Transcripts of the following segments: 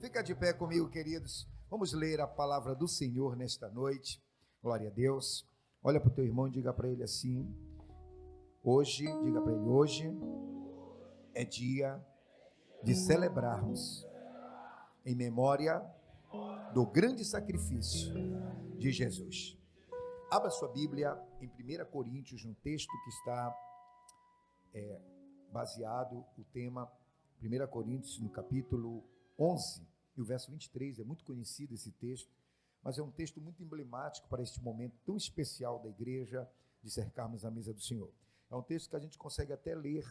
Fica de pé comigo, queridos. Vamos ler a palavra do Senhor nesta noite. Glória a Deus. Olha para o teu irmão e diga para ele assim: hoje é dia de celebrarmos em memória do grande sacrifício de Jesus. Abra sua Bíblia em 1 Coríntios, no texto que está baseado o tema 1 Coríntios, no capítulo 11, e o verso 23, é muito conhecido esse texto, mas é um texto muito emblemático para este momento tão especial da igreja, de cercarmos a mesa do Senhor. É um texto que a gente consegue até ler,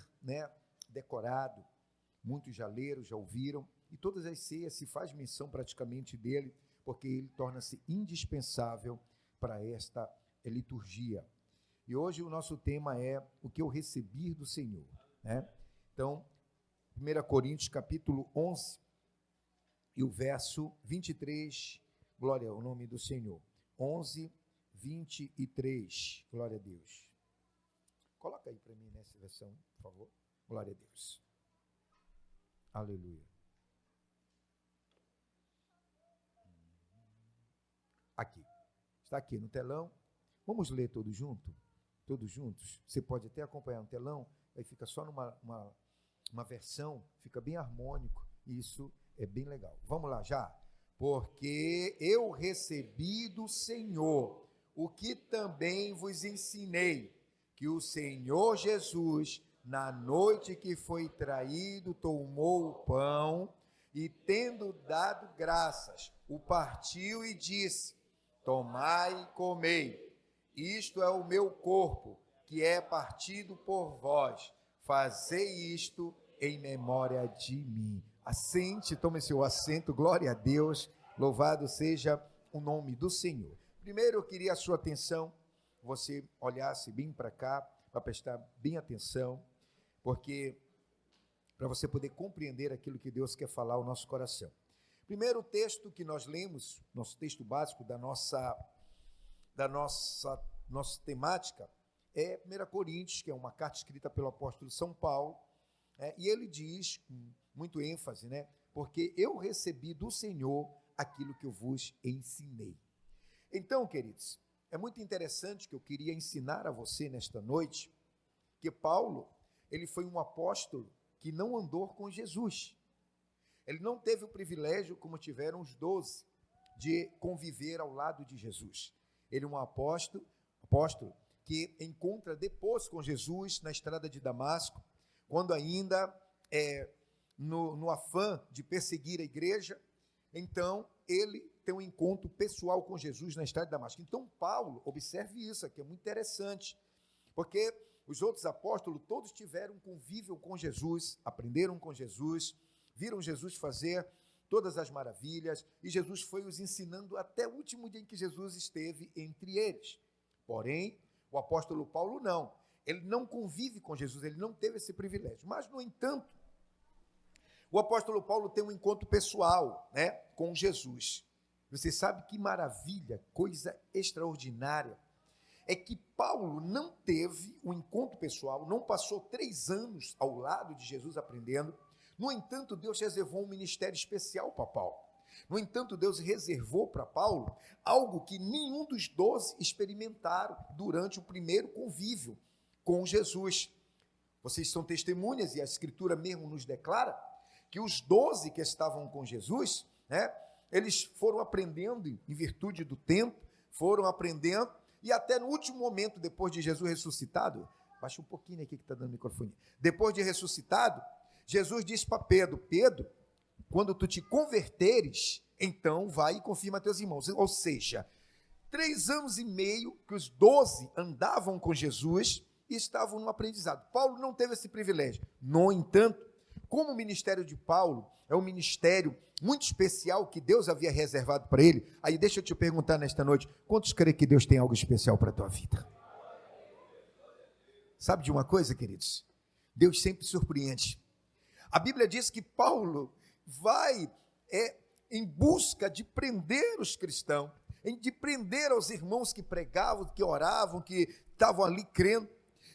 decorado, muitos já leram, já ouviram, e todas as ceias se faz menção praticamente dele, porque ele torna-se indispensável para esta liturgia. E hoje o nosso tema é o que eu recebi do Senhor, Então, 1 Coríntios capítulo 11, e o verso 23, glória ao nome do Senhor. 11, 23, glória a Deus. Coloca aí para mim nessa versão, por favor. Glória a Deus. Aleluia. Aqui. Está aqui no telão. Vamos ler todos juntos? Todos juntos? Você pode até acompanhar no telão, aí fica só numa versão, fica bem harmônico, e isso é bem legal. Vamos lá já. Porque eu recebi do Senhor o que também vos ensinei, que o Senhor Jesus, na noite que foi traído, tomou o pão e, tendo dado graças, o partiu e disse: tomai e comei, isto é o meu corpo, que é partido por vós, fazei isto em memória de mim. Assente, tome seu assento, glória a Deus, louvado seja o nome do Senhor. Primeiro eu queria a sua atenção, você olhasse bem para cá, para prestar bem atenção, porque para você poder compreender aquilo que Deus quer falar ao nosso coração. Primeiro texto que nós lemos, nosso texto básico da nossa temática, é 1 Coríntios, que é uma carta escrita pelo apóstolo São Paulo, e ele diz, com muito ênfase, porque eu recebi do Senhor aquilo que eu vos ensinei. Então, queridos, é muito interessante que eu queria ensinar a você nesta noite, que Paulo, ele foi um apóstolo que não andou com Jesus. Ele não teve o privilégio, como tiveram os 12, de conviver ao lado de Jesus. Ele é um apóstolo que encontra depois com Jesus na estrada de Damasco, quando ainda no afã de perseguir a igreja. Então ele tem um encontro pessoal com Jesus na estrada de Damasco. Então Paulo, observe isso aqui, é muito interessante, porque os outros apóstolos todos tiveram um convívio com Jesus, aprenderam com Jesus, viram Jesus fazer todas as maravilhas, e Jesus foi os ensinando até o último dia em que Jesus esteve entre eles. Porém, o apóstolo Paulo não, ele não convive com Jesus, ele não teve esse privilégio. Mas, no entanto, o apóstolo Paulo tem um encontro pessoal, com Jesus. Você sabe que maravilha, coisa extraordinária, é que Paulo não teve um encontro pessoal, não passou 3 anos ao lado de Jesus aprendendo. No entanto, Deus reservou um ministério especial para Paulo. No entanto, Deus reservou para Paulo algo que nenhum dos 12 experimentaram durante o primeiro convívio com Jesus. Vocês são testemunhas, e a Escritura mesmo nos declara que os 12 que estavam com Jesus, eles foram aprendendo em virtude do tempo, foram aprendendo, e até no último momento, depois de Jesus ressuscitado, baixa um pouquinho aqui que está dando microfone, depois de ressuscitado, Jesus disse para Pedro: Pedro, quando tu te converteres, então vai e confirma teus irmãos. Ou seja, 3 anos e meio que os 12 andavam com Jesus e estavam no aprendizado. Paulo não teve esse privilégio. No entanto, como o ministério de Paulo é um ministério muito especial que Deus havia reservado para ele, aí deixa eu te perguntar nesta noite, quantos creem que Deus tem algo especial para a tua vida? Sabe de uma coisa, queridos? Deus sempre surpreende. A Bíblia diz que Paulo vai em busca de prender os cristãos, de prender aos irmãos que pregavam, que oravam, que estavam ali crendo,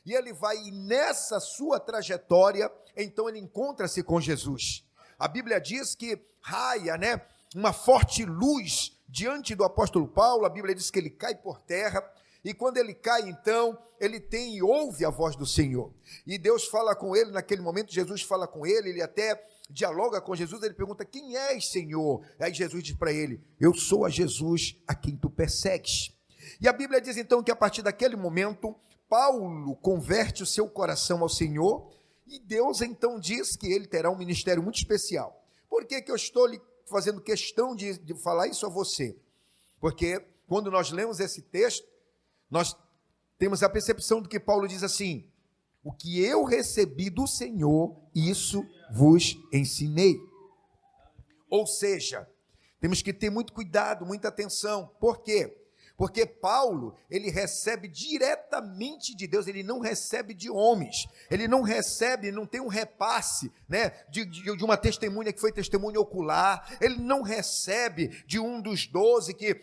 e ele vai, e nessa sua trajetória, então ele encontra-se com Jesus. a Bíblia diz que raia, né, uma forte luz diante do apóstolo Paulo. A Bíblia diz que ele cai por terra, e quando ele cai, então, ele tem e ouve a voz do Senhor, e Deus fala com ele naquele momento. Jesus fala com ele, ele até dialoga com Jesus, ele pergunta: quem és, Senhor? Aí Jesus diz para ele: eu sou a Jesus a quem tu persegues. E a Bíblia diz então que a partir daquele momento, Paulo converte o seu coração ao Senhor, e Deus então diz que ele terá um ministério muito especial. Por que eu estou lhe fazendo questão de falar isso a você? Porque quando nós lemos esse texto, nós temos a percepção de que Paulo diz assim: o que eu recebi do Senhor, isso vos ensinei. Ou seja, temos que ter muito cuidado, muita atenção. Por quê? Porque Paulo, ele recebe diretamente de Deus, ele não recebe de homens, ele não recebe, não tem um repasse, né, de uma testemunha que foi testemunha ocular, ele não recebe de um dos 12 que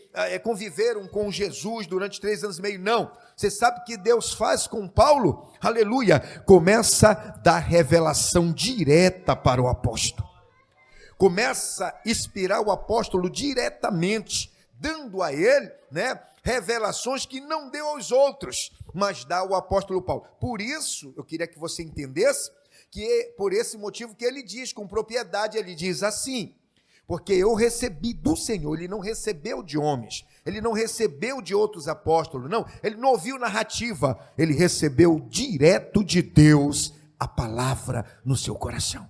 conviveram com Jesus durante 3 anos e meio, não. Você sabe o que Deus faz com Paulo? Aleluia! Começa a dar revelação direta para o apóstolo, começa a inspirar o apóstolo diretamente, dando a ele, né, revelações que não deu aos outros, mas dá ao apóstolo Paulo. Por isso, eu queria que você entendesse, que é por esse motivo que ele diz com propriedade, ele diz assim: porque eu recebi do Senhor. Ele não recebeu de homens, ele não recebeu de outros apóstolos, não, ele não ouviu narrativa, ele recebeu direto de Deus a palavra no seu coração,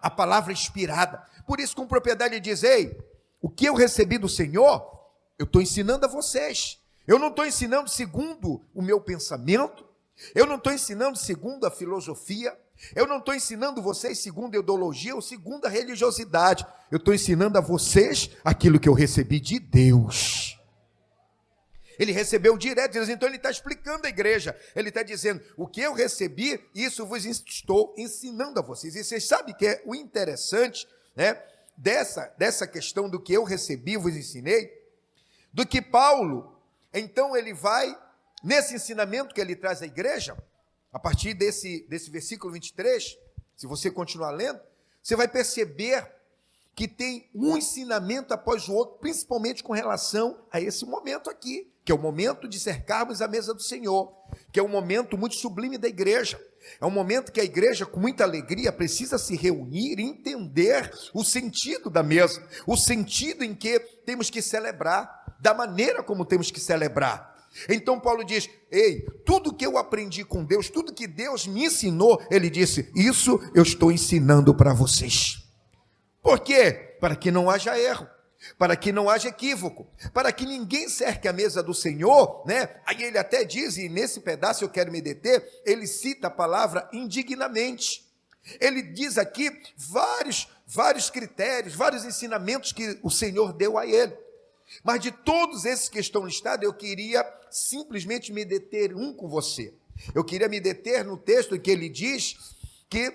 a palavra inspirada. Por isso, com propriedade, ele diz: ei, o que eu recebi do Senhor, eu estou ensinando a vocês. Eu não estou ensinando segundo o meu pensamento, eu não estou ensinando segundo a filosofia, eu não estou ensinando vocês segundo a ideologia ou segundo a religiosidade. Eu estou ensinando a vocês aquilo que eu recebi de Deus. Ele recebeu direto de Deus, então ele está explicando à igreja, ele está dizendo: o que eu recebi, isso vos estou ensinando a vocês. E vocês sabem que é o interessante, né, dessa questão do que eu recebi, vos ensinei, do que Paulo, então ele vai, nesse ensinamento que ele traz à igreja, a partir desse versículo 23, se você continuar lendo, você vai perceber que tem um ensinamento após o outro, principalmente com relação a esse momento aqui, que é o momento de cercarmos a mesa do Senhor, que é um momento muito sublime da igreja. É um momento que a igreja, com muita alegria, precisa se reunir e entender o sentido da mesa, o sentido em que temos que celebrar, da maneira como temos que celebrar. Então Paulo diz: ei, tudo que eu aprendi com Deus, tudo que Deus me ensinou, ele disse: isso eu estou ensinando para vocês. Por quê? Para que não haja erro, para que não haja equívoco, para que ninguém cerque a mesa do Senhor, né? Aí ele até diz, e nesse pedaço eu quero me deter, ele cita a palavra indignamente. Ele diz aqui vários critérios, vários ensinamentos que o Senhor deu a ele. Mas de todos esses que estão listados, eu queria simplesmente me deter com você. Eu queria me deter no texto em que ele diz que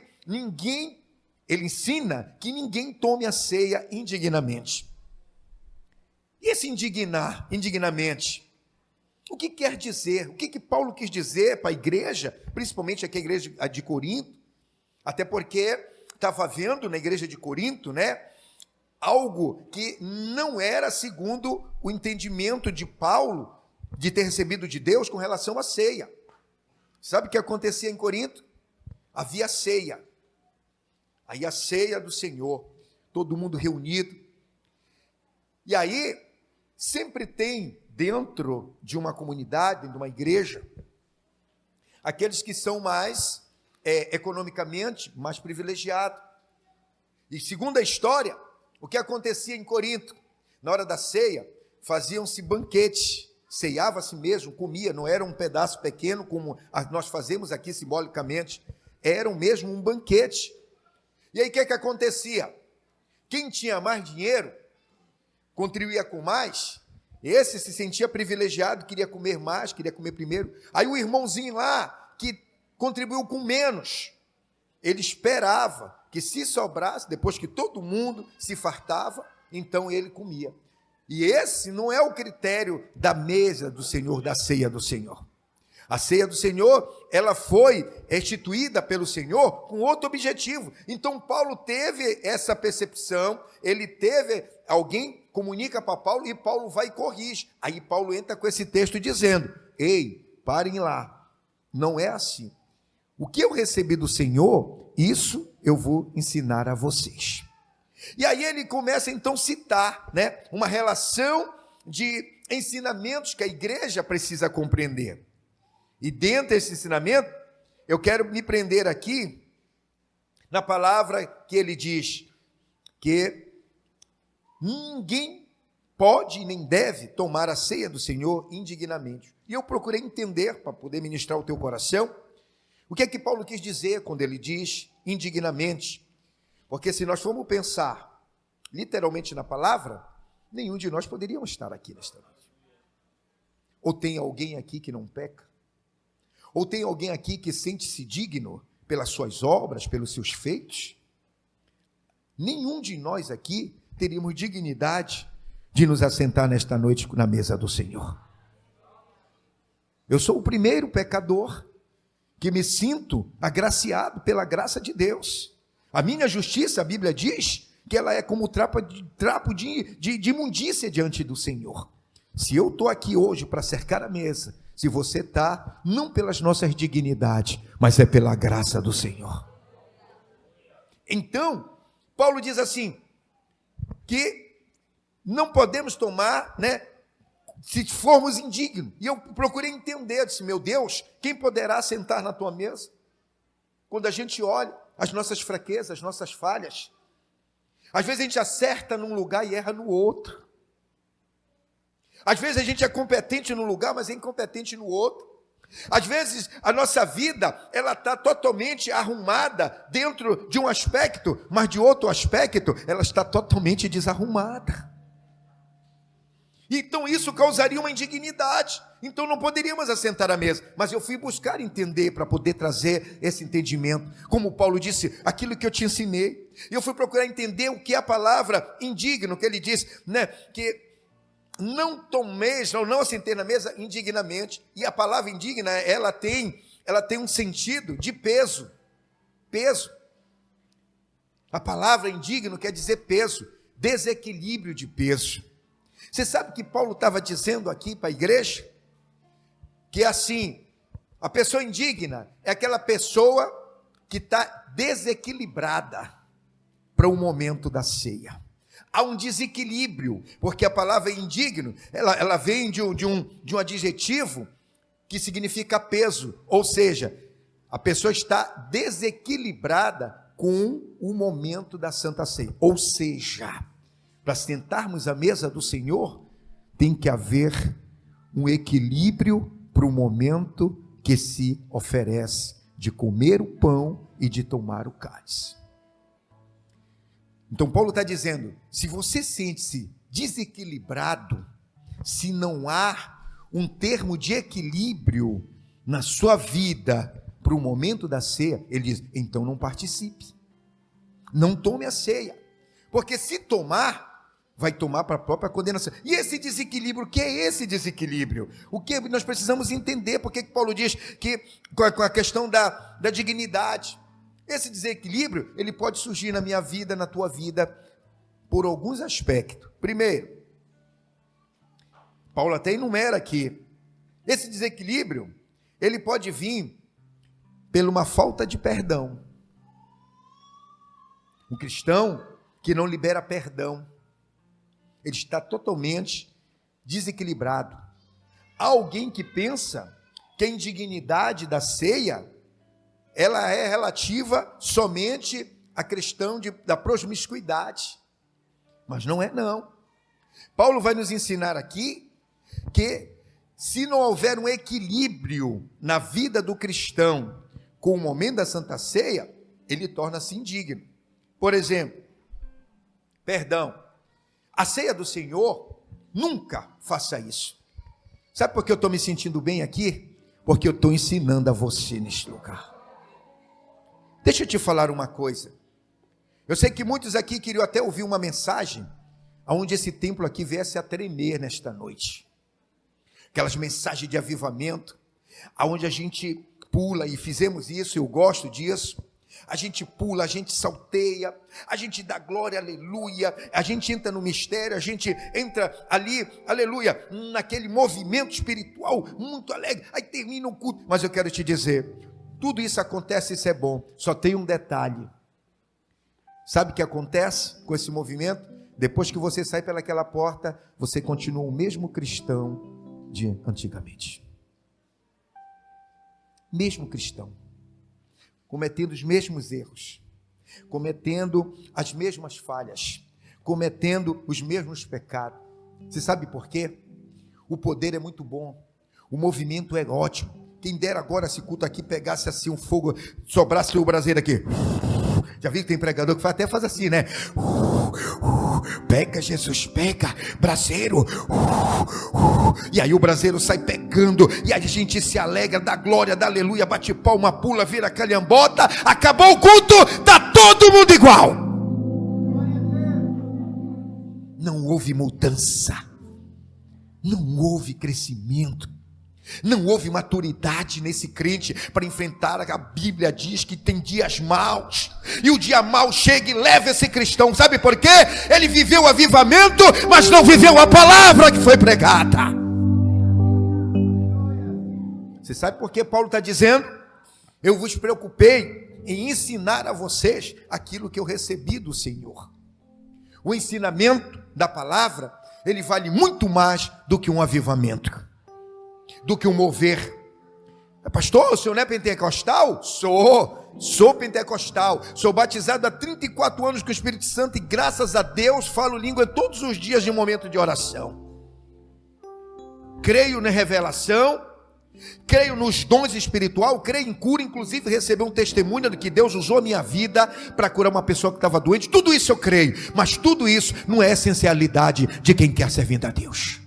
ele ensina que ninguém tome a ceia indignamente. E esse indignamente, o que quer dizer? O que Paulo quis dizer para a igreja, principalmente aqui a igreja de Corinto? Até porque estava vendo na igreja de Corinto, né, algo que não era segundo o entendimento de Paulo, de ter recebido de Deus com relação à ceia. Sabe o que acontecia em Corinto? Havia ceia. Aí a ceia do Senhor, todo mundo reunido. E aí, sempre tem dentro de uma comunidade, de uma igreja, aqueles que são mais economicamente mais privilegiados. E segundo a história, o que acontecia em Corinto? Na hora da ceia, faziam-se banquetes, ceiava-se mesmo, comia, não era um pedaço pequeno como nós fazemos aqui simbolicamente, era mesmo um banquete. E aí o que acontecia? Quem tinha mais dinheiro, contribuía com mais, esse se sentia privilegiado, queria comer mais, queria comer primeiro. Aí o irmãozinho lá, que contribuiu com menos, ele esperava que se sobrasse, depois que todo mundo se fartava, então ele comia. E esse não é o critério da mesa do Senhor, da ceia do Senhor. A ceia do Senhor, ela foi instituída pelo Senhor com outro objetivo. Então, Paulo teve essa percepção, ele teve, alguém comunica para Paulo e Paulo vai e corrige. Aí Paulo entra com esse texto dizendo: ei, parem lá, não é assim. O que eu recebi do Senhor, isso eu vou ensinar a vocês. E aí ele começa então a citar, uma relação de ensinamentos que a igreja precisa compreender. E dentro desse ensinamento, eu quero me prender aqui na palavra que ele diz que ninguém pode nem deve tomar a ceia do Senhor indignamente. E eu procurei entender, para poder ministrar o teu coração, o que é que Paulo quis dizer quando ele diz indignamente. Porque se nós formos pensar literalmente na palavra, nenhum de nós poderíamos estar aqui nesta noite. Ou tem alguém aqui que não peca? Ou tem alguém aqui que sente-se digno pelas suas obras, pelos seus feitos? Nenhum de nós aqui teríamos dignidade de nos assentar nesta noite na mesa do Senhor. Eu sou o primeiro pecador que me sinto agraciado pela graça de Deus. A minha justiça, a Bíblia diz que ela é como trapo de imundícia diante do Senhor. Se eu estou aqui hoje para cercar a mesa, se você está, não pelas nossas dignidades, mas é pela graça do Senhor. Então, Paulo diz assim, que não podemos tomar, se formos indignos. E eu procurei entender, disse, meu Deus, quem poderá sentar na tua mesa? Quando a gente olha as nossas fraquezas, as nossas falhas, às vezes a gente acerta num lugar e erra no outro. Às vezes a gente é competente num lugar, mas é incompetente no outro. Às vezes a nossa vida, ela está totalmente arrumada dentro de um aspecto, mas de outro aspecto, ela está totalmente desarrumada. Então isso causaria uma indignidade. Então não poderíamos assentar à mesa. Mas eu fui buscar entender para poder trazer esse entendimento. Como Paulo disse, aquilo que eu te ensinei. Eu fui procurar entender o que é a palavra indigno, que ele diz, que não tomeis, não assentei na mesa indignamente. E a palavra indigna, ela tem um sentido de peso. Peso. A palavra indigno quer dizer peso, desequilíbrio de peso. Você sabe que Paulo estava dizendo aqui para a igreja? Que assim, a pessoa indigna é aquela pessoa que está desequilibrada para o momento da ceia. Há um desequilíbrio, porque a palavra indigno, ela vem de um adjetivo que significa peso, ou seja, a pessoa está desequilibrada com o momento da Santa Ceia. Ou seja, para sentarmos à mesa do Senhor, tem que haver um equilíbrio para o momento que se oferece de comer o pão e de tomar o cálice. Então Paulo está dizendo, se você sente-se desequilibrado, se não há um termo de equilíbrio na sua vida para o momento da ceia, ele diz, então não participe, não tome a ceia, porque se tomar, vai tomar para a própria condenação. E esse desequilíbrio, o que é esse desequilíbrio? O que nós precisamos entender, porque Paulo diz que com a questão da dignidade, esse desequilíbrio, ele pode surgir na minha vida, na tua vida, por alguns aspectos. Primeiro, Paulo até enumera aqui, esse desequilíbrio, ele pode vir por uma falta de perdão. Um cristão que não libera perdão, ele está totalmente desequilibrado. Há alguém que pensa que a indignidade da ceia, ela é relativa somente à questão da promiscuidade, mas não é não. Paulo vai nos ensinar aqui que se não houver um equilíbrio na vida do cristão com o momento da Santa Ceia, ele torna-se indigno. Por exemplo, perdão, a ceia do Senhor, nunca faça isso. Sabe por que eu estou me sentindo bem aqui? Porque eu estou ensinando a você neste lugar. Deixa eu te falar uma coisa. Eu sei que muitos aqui queriam até ouvir uma mensagem onde esse templo aqui viesse a tremer nesta noite. Aquelas mensagens de avivamento, aonde a gente pula, e fizemos isso, eu gosto disso. A gente pula, a gente salteia, a gente dá glória, aleluia, a gente entra no mistério, a gente entra ali, aleluia, naquele movimento espiritual muito alegre, aí termina o culto. Mas eu quero te dizer, tudo isso acontece, isso é bom, só tem um detalhe. Sabe o que acontece com esse movimento? Depois que você sai pelaquela porta, você continua o mesmo cristão de antigamente. Mesmo cristão, cometendo os mesmos erros, cometendo as mesmas falhas, cometendo os mesmos pecados. Você sabe por quê? O poder é muito bom, o movimento é ótimo. Quem dera agora esse culto aqui pegasse assim um fogo, sobrasse o braseiro aqui. Já viu que tem pregador que até faz assim, né? Pega, Jesus, pega, braseiro. E aí o braseiro sai pegando, e a gente se alegra, dá glória, dá aleluia, bate palma, pula, vira calhambota. Acabou o culto, tá todo mundo igual. Não houve mudança, não houve crescimento, não houve maturidade nesse crente para enfrentar. A Bíblia diz que tem dias maus, e o dia mau chega e leva esse cristão. Sabe por quê? Ele viveu o avivamento, mas não viveu a palavra que foi pregada. Você sabe por que Paulo está dizendo? Eu vos preocupei em ensinar a vocês aquilo que eu recebi do Senhor. O ensinamento da palavra, ele vale muito mais do que um avivamento, do que um mover. Pastor, o senhor não é pentecostal? Sou pentecostal, sou batizado há 34 anos com o Espírito Santo, e graças a Deus falo língua todos os dias de momento de oração. Creio na revelação, creio nos dons espirituais, creio em cura, inclusive recebi um testemunho de que Deus usou a minha vida para curar uma pessoa que estava doente. Tudo isso eu creio, mas tudo isso não é essencialidade de quem quer servir a Deus.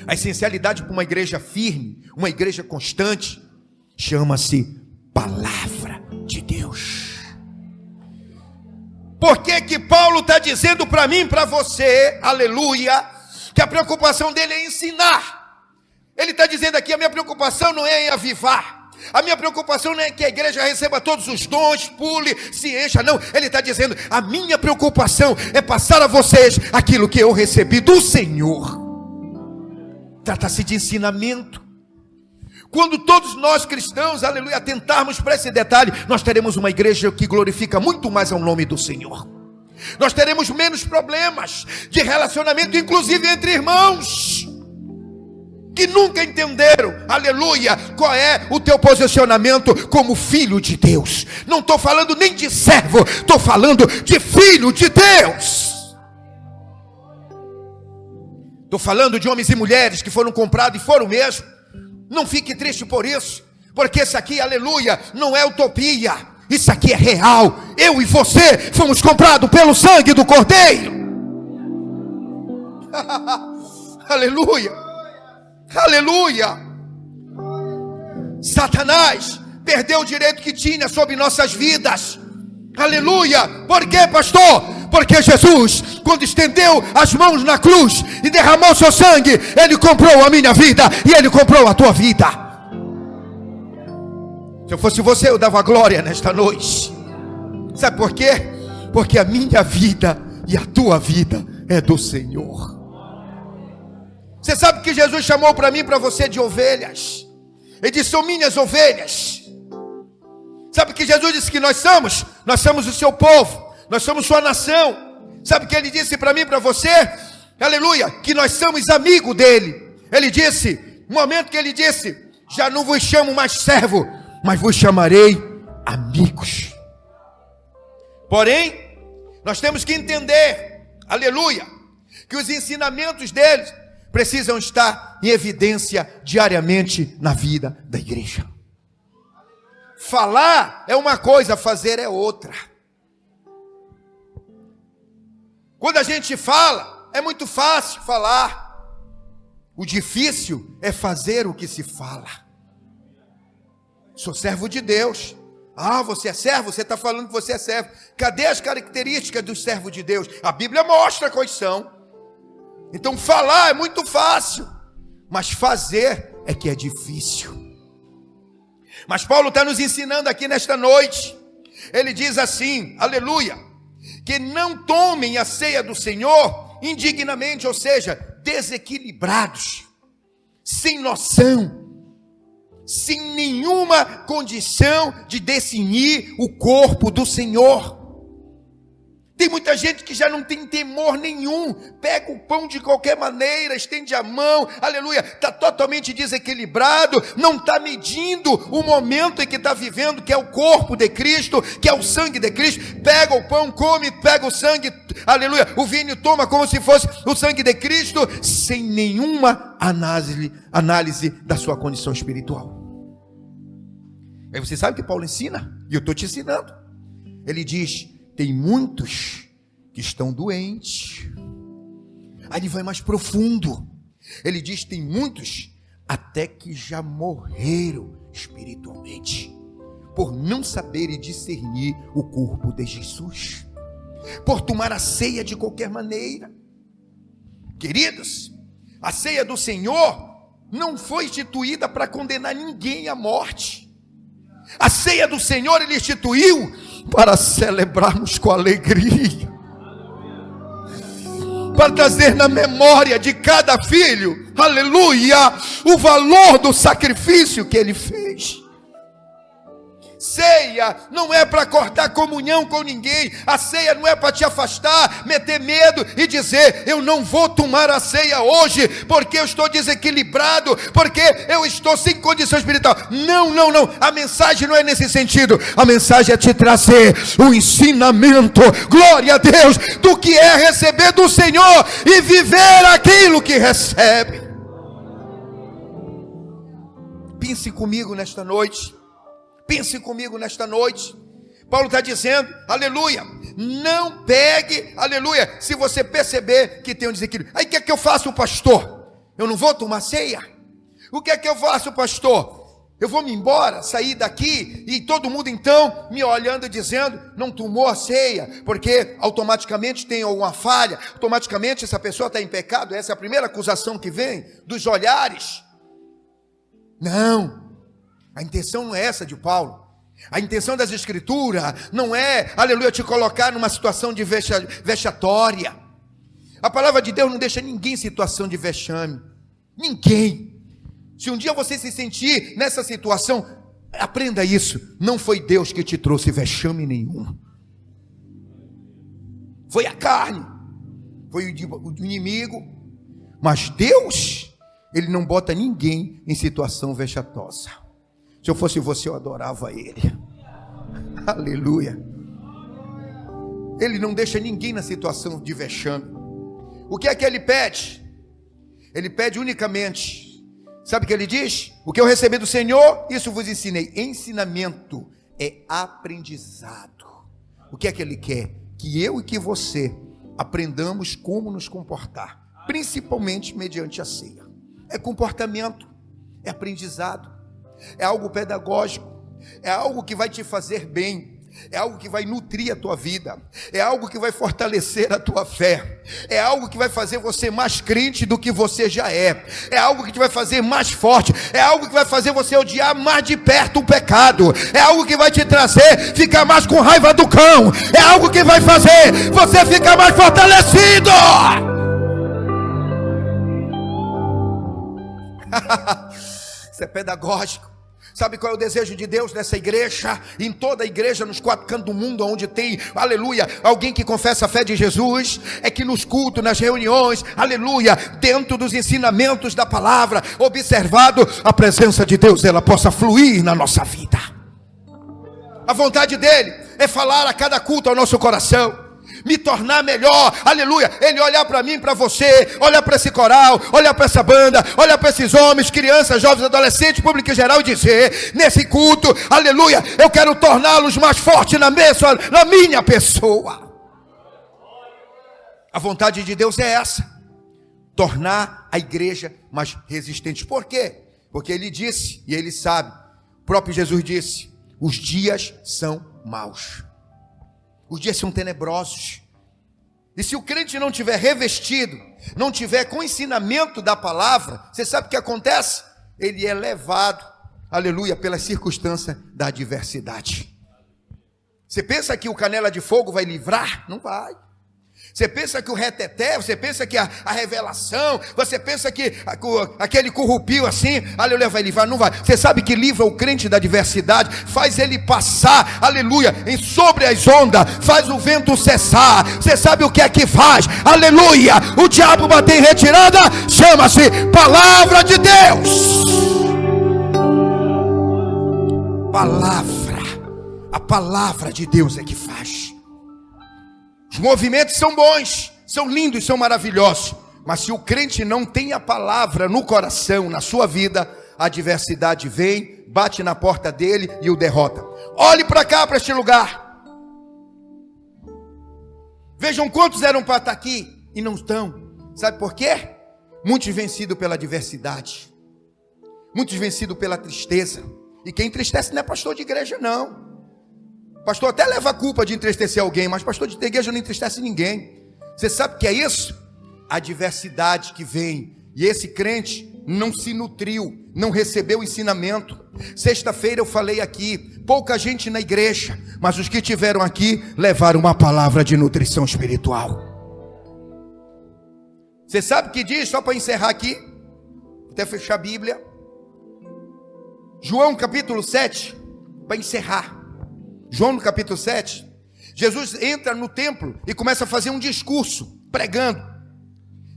A essencialidade para uma igreja firme, uma igreja constante, chama-se palavra de Deus. Por que Paulo está dizendo para mim e para você, aleluia, que a preocupação dele é ensinar? Ele está dizendo aqui, a minha preocupação não é em avivar, a minha preocupação não é que a igreja receba todos os dons, pule, se encha, não. Ele está dizendo, a minha preocupação é passar a vocês aquilo que eu recebi do Senhor. Trata-se de ensinamento. Quando todos nós cristãos, aleluia, atentarmos para esse detalhe, nós teremos uma igreja que glorifica muito mais ao nome do Senhor. Nós teremos menos problemas de relacionamento, inclusive entre irmãos que nunca entenderam, aleluia, qual é o teu posicionamento como filho de Deus. Não estou falando nem de servo, estou falando de filho de Deus. Estou falando de homens e mulheres que foram comprados e foram mesmo. Não fique triste por isso, porque isso aqui, aleluia, não é utopia, isso aqui é real. Eu e você fomos comprados pelo sangue do Cordeiro. Aleluia, aleluia. Satanás perdeu o direito que tinha sobre nossas vidas. Aleluia. Por quê, pastor? Porque Jesus, quando estendeu as mãos na cruz e derramou seu sangue, Ele comprou a minha vida e Ele comprou a tua vida. Se eu fosse você, eu dava glória nesta noite. Sabe por quê? Porque a minha vida e a tua vida é do Senhor. Você sabe que Jesus chamou para mim e para você de ovelhas. Ele disse, são minhas ovelhas. Sabe que Jesus disse que nós somos? Nós somos o seu povo, nós somos sua nação. Sabe que Ele disse para mim e para você? Aleluia, que nós somos amigos dEle. Ele disse, no momento que Ele disse, já não vos chamo mais servo, mas vos chamarei amigos. Porém, nós temos que entender, aleluia, que os ensinamentos dele precisam estar em evidência diariamente na vida da igreja. Falar é uma coisa, fazer é outra. Quando a gente fala, é muito fácil falar. O difícil é fazer o que se fala. Sou servo de Deus. Ah, você é servo? Você está falando que você é servo. Cadê as características do servo de Deus? A Bíblia mostra quais são. Então falar é muito fácil, mas fazer é que é difícil. Mas Paulo está nos ensinando aqui nesta noite. Ele diz assim, aleluia, que não tomem a ceia do Senhor indignamente, ou seja, desequilibrados, sem noção, sem nenhuma condição de definir o corpo do Senhor. Tem muita gente que já não tem temor nenhum, pega o pão de qualquer maneira, estende a mão, aleluia, está totalmente desequilibrado, não está medindo o momento em que está vivendo, que é o corpo de Cristo, que é o sangue de Cristo, pega o pão, come, pega o sangue, aleluia, o vinho toma como se fosse o sangue de Cristo, sem nenhuma análise da sua condição espiritual. Aí você sabe o que Paulo ensina? E eu estou te ensinando. Ele diz, tem muitos que estão doentes. Aí ele vai mais profundo. Ele diz, tem muitos até que já morreram espiritualmente, por não saberem discernir o corpo de Jesus, por tomar a ceia de qualquer maneira. Queridos, a ceia do Senhor não foi instituída para condenar ninguém à morte. A ceia do Senhor Ele instituiu para celebrarmos com alegria, para trazer na memória de cada filho, aleluia, o valor do sacrifício que Ele fez. Ceia não é para cortar comunhão com ninguém. A ceia não é para te afastar, meter medo e dizer, eu não vou tomar a ceia hoje, porque eu estou desequilibrado, porque eu estou sem condição espiritual. Não, a mensagem não é nesse sentido. A mensagem é te trazer um ensinamento, glória a Deus, do que é receber do Senhor e viver aquilo que recebe. Pense comigo nesta noite. Pense comigo nesta noite. Paulo está dizendo, aleluia, não pegue, aleluia, se você perceber que tem um desequilíbrio. Aí o que é que eu faço, pastor? Eu não vou tomar ceia? O que é que eu faço, pastor? Eu vou me embora, sair daqui e todo mundo então me olhando e dizendo, não tomou a ceia, porque automaticamente tem alguma falha, automaticamente essa pessoa está em pecado. Essa é a primeira acusação que vem dos olhares. Não. A intenção não é essa de Paulo. A intenção das escrituras não é, aleluia, te colocar numa situação de vexatória. A palavra de Deus não deixa ninguém em situação de vexame. Ninguém. Se um dia você se sentir nessa situação, aprenda isso. Não foi Deus que te trouxe vexame nenhum. Foi a carne. Foi o inimigo. Mas Deus, Ele não bota ninguém em situação vexatosa. Se eu fosse você, eu adorava Ele. Aleluia. Ele não deixa ninguém na situação de vexame. O que é que Ele pede? Ele pede unicamente, sabe o que Ele diz? O que eu recebi do Senhor, isso vos ensinei. Ensinamento é aprendizado. O que é que Ele quer? Que eu e que você aprendamos como nos comportar, principalmente mediante a ceia. É comportamento, é aprendizado. É algo pedagógico, é algo que vai te fazer bem, é algo que vai nutrir a tua vida, é algo que vai fortalecer a tua fé, é algo que vai fazer você mais crente do que você já é algo que te vai fazer mais forte, é algo que vai fazer você odiar mais de perto o pecado, é algo que vai te trazer, ficar mais com raiva do cão, é algo que vai fazer você ficar mais fortalecido. Isso é pedagógico. Sabe qual é o desejo de Deus nessa igreja? Em toda a igreja, nos 4 cantos do mundo, onde tem, aleluia, alguém que confessa a fé de Jesus, é que nos cultos, nas reuniões, aleluia, dentro dos ensinamentos da palavra, observado, a presença de Deus, ela possa fluir na nossa vida. A vontade dele é falar a cada culto ao nosso coração, me tornar melhor, aleluia, Ele olhar para mim, para você, olhar para esse coral, olhar para essa banda, olhar para esses homens, crianças, jovens, adolescentes, público em geral, e dizer, nesse culto, aleluia, eu quero torná-los mais fortes na minha pessoa. A vontade de Deus é essa, tornar a igreja mais resistente. Por quê? Porque Ele disse, e Ele sabe, o próprio Jesus disse, os dias são maus. Os dias são tenebrosos. E se o crente não tiver revestido, não tiver com ensinamento da palavra, você sabe o que acontece? ele é levado, aleluia, pela circunstância da adversidade. Você pensa que o canela de fogo vai livrar? Não vai. Você pensa que o reteté, você pensa que a revelação, você pensa que aquele corrupio assim, aleluia, vai livrar? Não vai. Você sabe que livra o crente da adversidade, faz ele passar, aleluia, sobre as ondas, faz o vento cessar. Você sabe o que é que faz? Aleluia, o diabo bater em retirada, chama-se palavra de Deus. A palavra de Deus é que faz. Os movimentos são bons, são lindos, são maravilhosos, mas se o crente não tem a palavra no coração, na sua vida, a adversidade vem, bate na porta dele e o derrota. Olhe para cá, para este lugar. Vejam quantos eram para estar aqui e não estão. Sabe por quê? Muitos vencidos pela adversidade, muitos vencidos pela tristeza. E quem entristece não é pastor de igreja, não. Pastor até leva a culpa de entristecer alguém, mas pastor de igreja não entristece ninguém. Você sabe o que é isso? A adversidade que vem, e esse crente não se nutriu, não recebeu o ensinamento. Sexta-feira eu falei aqui, pouca gente na igreja, mas os que tiveram aqui levaram uma palavra de nutrição espiritual. Você sabe o que diz, só para encerrar aqui, até fechar a Bíblia, João capítulo 7, para encerrar. João no capítulo 7, Jesus entra no templo e começa a fazer um discurso, pregando.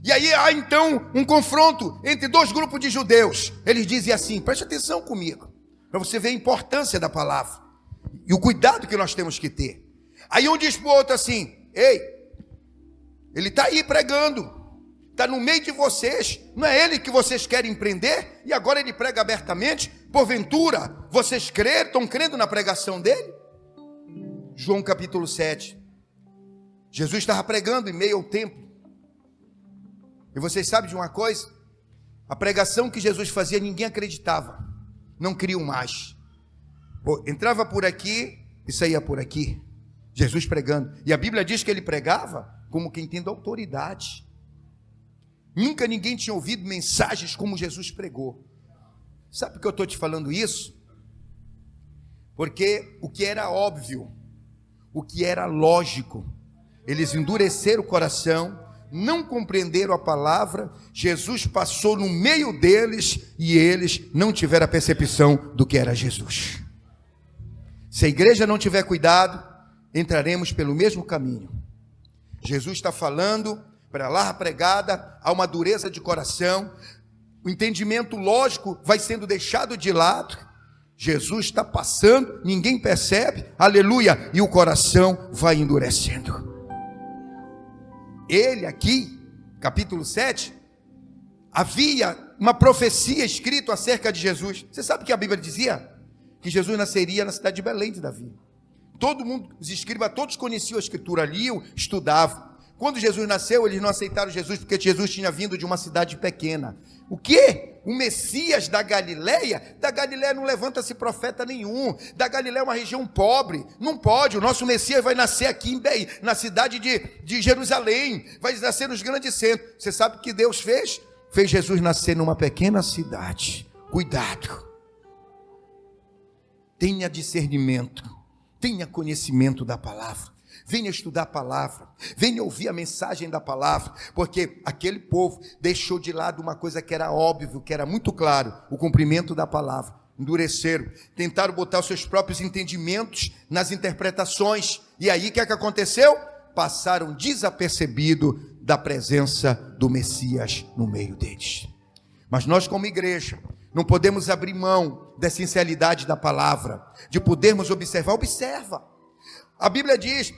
E aí há então um confronto entre dois grupos de judeus. Eles dizem assim, preste atenção comigo, para você ver a importância da palavra e o cuidado que nós temos que ter. Aí um diz para o outro assim, ei, ele está aí pregando, está no meio de vocês, não é ele que vocês querem prender? E agora ele prega abertamente, porventura vocês estão crendo na pregação dele? João capítulo 7, Jesus estava pregando em meio ao templo, e vocês sabem de uma coisa? A pregação que Jesus fazia, ninguém acreditava, não criam mais. Entrava por aqui e saía por aqui, Jesus pregando, e a Bíblia diz que ele pregava como quem tem autoridade. Nunca ninguém tinha ouvido mensagens como Jesus pregou. Sabe por que eu estou te falando isso? Porque o que era óbvio, o que era lógico, eles endureceram o coração, não compreenderam a palavra. Jesus passou no meio deles e eles não tiveram a percepção do que era Jesus. Se a igreja não tiver cuidado, entraremos pelo mesmo caminho. Jesus está falando, para lá pregada, há uma dureza de coração, o entendimento lógico vai sendo deixado de lado. Jesus está passando, ninguém percebe, aleluia, e o coração vai endurecendo. Ele aqui, capítulo 7, havia uma profecia escrita acerca de Jesus. Você sabe o que a Bíblia dizia? Que Jesus nasceria na cidade de Belém de Davi. Todo mundo, os escribas, todos conheciam a escritura, liam, estudavam. Quando Jesus nasceu, eles não aceitaram Jesus, porque Jesus tinha vindo de uma cidade pequena. O quê? O Messias da Galileia? Da Galileia não levanta-se profeta nenhum. Da Galileia é uma região pobre. Não pode. O nosso Messias vai nascer aqui na cidade de Jerusalém. Vai nascer nos grandes centros. Você sabe o que Deus fez? Fez Jesus nascer numa pequena cidade. Cuidado. Tenha discernimento. Tenha conhecimento da palavra. Venha estudar a palavra, venha ouvir a mensagem da palavra, porque aquele povo deixou de lado uma coisa que era óbvio, que era muito claro, o cumprimento da palavra. Endureceram, tentaram botar os seus próprios entendimentos nas interpretações, e aí o que é que aconteceu? Passaram desapercebido da presença do Messias no meio deles. Mas nós como igreja, não podemos abrir mão da essencialidade da palavra, de podermos observa. A Bíblia diz,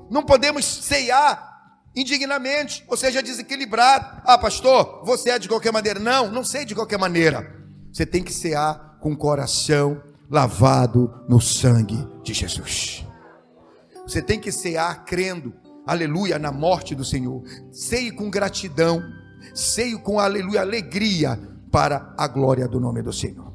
não podemos ceiar indignamente, ou seja, desequilibrado. Ah, pastor, você é de qualquer maneira. Não sei de qualquer maneira. Você tem que cear com o coração lavado no sangue de Jesus. Você tem que cear crendo, aleluia, na morte do Senhor. Ceie com gratidão, ceie com, aleluia, alegria para a glória do nome do Senhor.